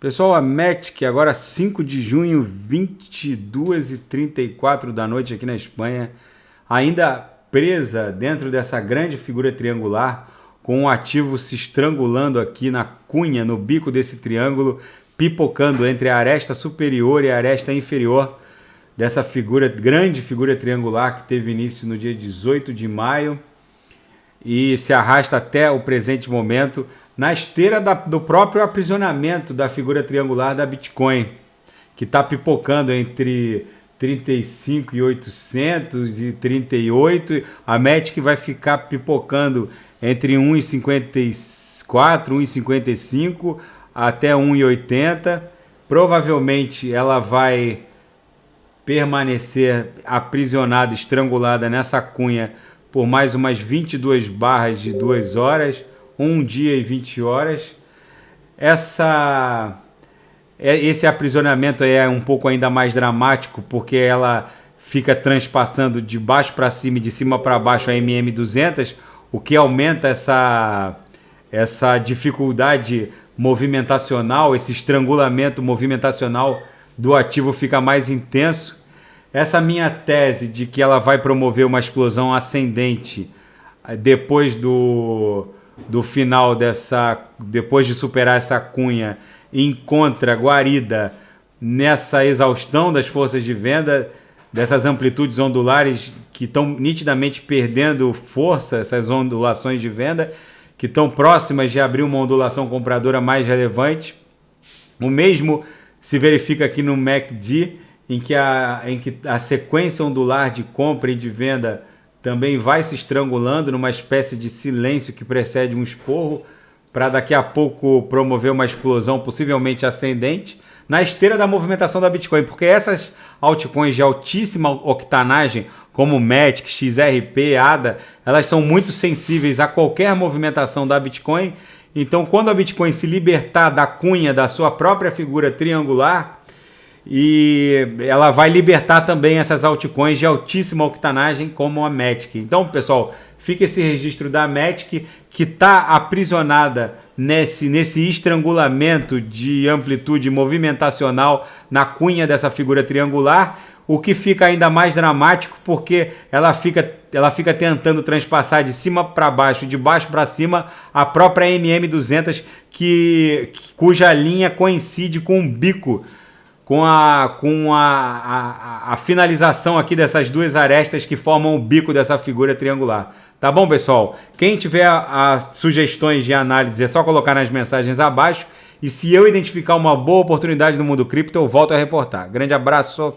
Pessoal, a Matic, agora 5 de junho, 22h34 da noite aqui na Espanha, ainda presa dentro dessa grande figura triangular, com o ativo se estrangulando aqui na cunha, no bico desse triângulo, pipocando entre a aresta superior e a aresta inferior dessa figura, grande figura triangular que teve início no dia 18 de maio e se arrasta até o presente momento, na esteira do próprio aprisionamento da figura triangular da Bitcoin, que está pipocando entre 35.800 e 38. A Matic vai ficar pipocando entre 1,54, 1,55 até 1,80. Provavelmente ela vai permanecer aprisionada, estrangulada nessa cunha por mais umas 22 barras de 2 horas, 1 dia e 20 horas. Esse aprisionamento é um pouco ainda mais dramático, porque ela fica transpassando de baixo para cima e de cima para baixo a MM200, o que aumenta essa dificuldade movimentacional, esse estrangulamento movimentacional do ativo fica mais intenso. Essa minha tese de que ela vai promover uma explosão ascendente depois do final depois de superar essa cunha, encontra guarida nessa exaustão das forças de venda, dessas amplitudes ondulares que estão nitidamente perdendo força, essas ondulações de venda, que estão próximas de abrir uma ondulação compradora mais relevante. O mesmo se verifica aqui no MACD, em que a sequência ondular de compra e de venda também vai se estrangulando numa espécie de silêncio que precede um esporro, para daqui a pouco promover uma explosão possivelmente ascendente na esteira da movimentação da Bitcoin, porque essas altcoins de altíssima octanagem, como Matic, XRP, ADA, elas são muito sensíveis a qualquer movimentação da Bitcoin. Então, quando a Bitcoin se libertar da cunha da sua própria figura triangular, e ela vai libertar também essas altcoins de altíssima octanagem como a Matic. Então, pessoal, fica esse registro da Matic, que está aprisionada nesse estrangulamento de amplitude movimentacional na cunha dessa figura triangular, o que fica ainda mais dramático porque ela fica tentando transpassar de cima para baixo, de baixo para cima, a própria MM200, cuja linha coincide com o bico, com a finalização aqui dessas duas arestas que formam o bico dessa figura triangular. Tá bom, pessoal? Quem tiver sugestões de análise é só colocar nas mensagens abaixo. E se eu identificar uma boa oportunidade no mundo cripto, eu volto a reportar. Grande abraço.